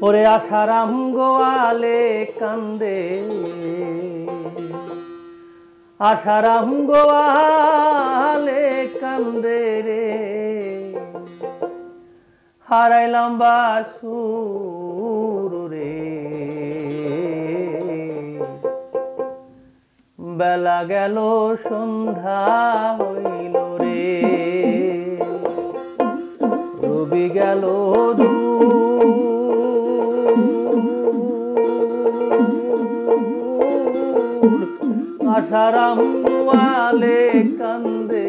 ওরে আশারাম গোয়ালে কান্দে, আশারাম গোয়ালে কান্দে রে, হারাইলাম বাসুর রে। বেলা গেল সন্ধ্যা হইল রে, রবি গেল আশারাম গোয়ালে কান্দে,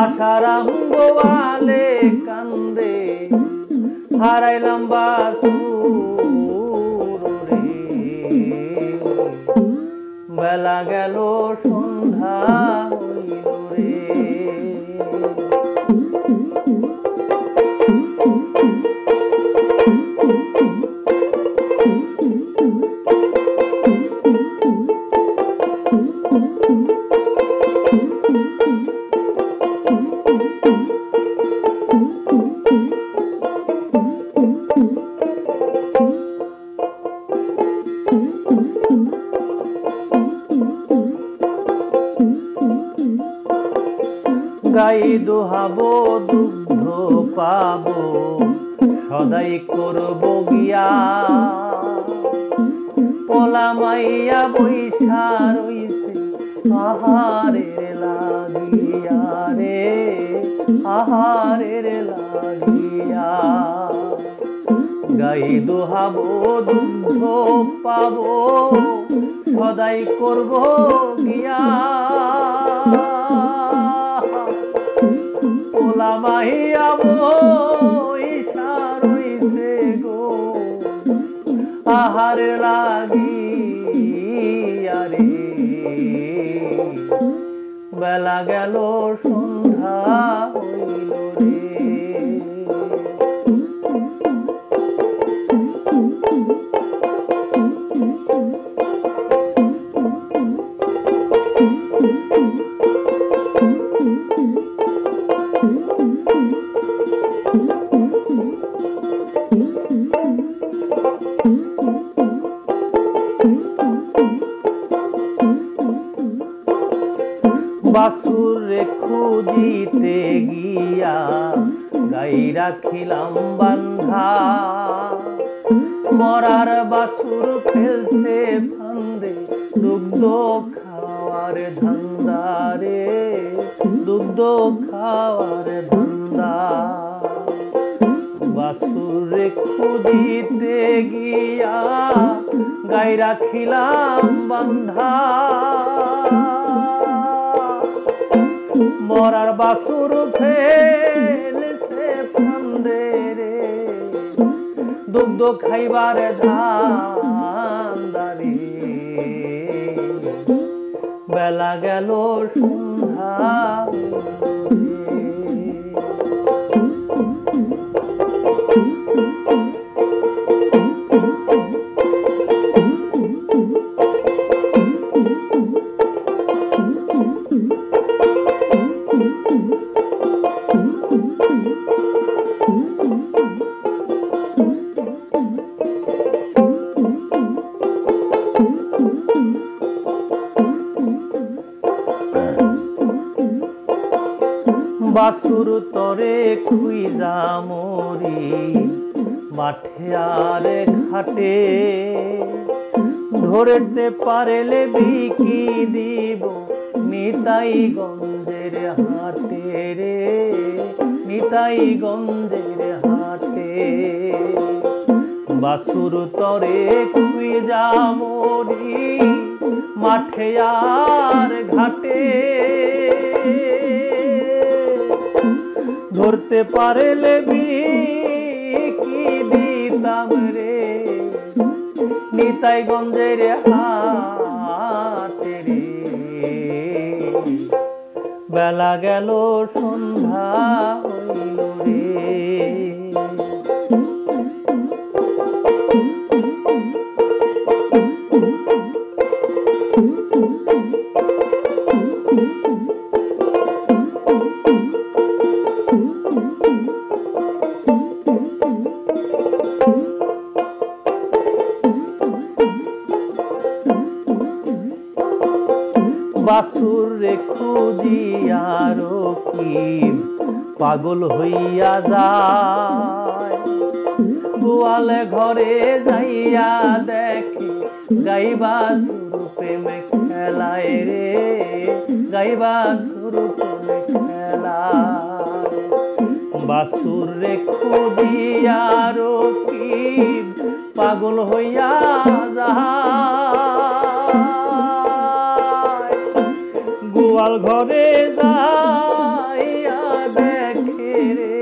আশারাম গোয়ালে কান্দে, হারাইলাম বাসুর রে। বেলা গেল সন্ধ্যা হইল রে। গাই দোহাবো দুগ্ধ পাবো, সদাই করব গিয়া, পলা মাইয়া বৈশা রইছে আহারের লাগিয়া রে, আহারের লাগিয়া। গাই দোহাবো দুগ্ধ পাবো, সদাই করব গিয়া, পোলা মাইয়া বইসা রইছে গো আহার লাগিয়া রে। বেলা গেল সন্ধ্যা হইল রে। বাসুরে খুঁজিতে গিয়া গাই রাখিলাম বান্ধা, মরার বাসুর ফেলছে ফান্দে, দুগ্ধ খাওয়ার ধান্দা রে, দুগ্ধ খাওয়ার ধান্দা। বাসুরে খুঁজিতে গিয়া গাই রাখিলাম বান্ধা, মরার বাসুর ফেলছে ফান্দে রে, দুগ্ধ খাইবার ধান্দা রে। বেলা গেল সন্ধ্যা বাসুর তরে খুইজা মরি, মাঠে আর ঘাটে, ধরতে পারলে বিকি দিব নিতাই গঞ্জের হাটে রে, নিতাই গঞ্জের হাটে। বাসুর তরে খুইজা মরি, মাঠে আর ঘাটে, ধরতে পারলে বিকি দিতাম রে, নিতাই গঞ্জের হাটে রে। বেলা গেল সন্ধ্যা হইল রে। বাসুর রে খুঁজিয়া রকিব পাগল হইয়া যায়, গোয়ালে ঘরে যাইয়া দেখে গাই বাছুর প্রেমে খেলায় রে, গাই বাছুর প্রেমে খেলায়। বাছুর রে খুঁজিয়া রকিব পাগল হইয়া যায়, গোয়াল ঘরে যাইয়া দেখে রে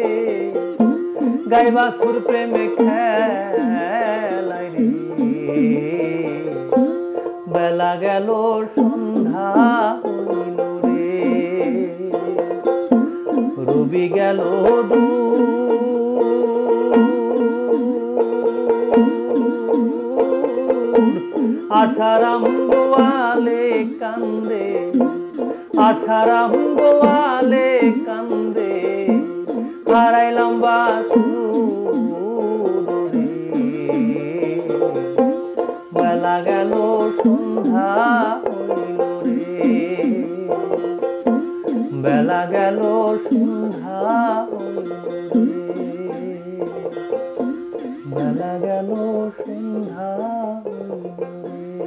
গাই বাছুর প্রেমে খেলায় রে। বেলা গেল সন্ধ্যা হইল রে, রবি গেল আশারাম গোয়ালে কান্দে, আশারাম গোয়ালে কান্দে, হারাইলাম বাছুর রে। বেলা গেল সন্ধ্যা হইল রে, বেলা গেল সন্ধ্যা হইল রে, বেলা গেল সন্ধ্যা হইল রে।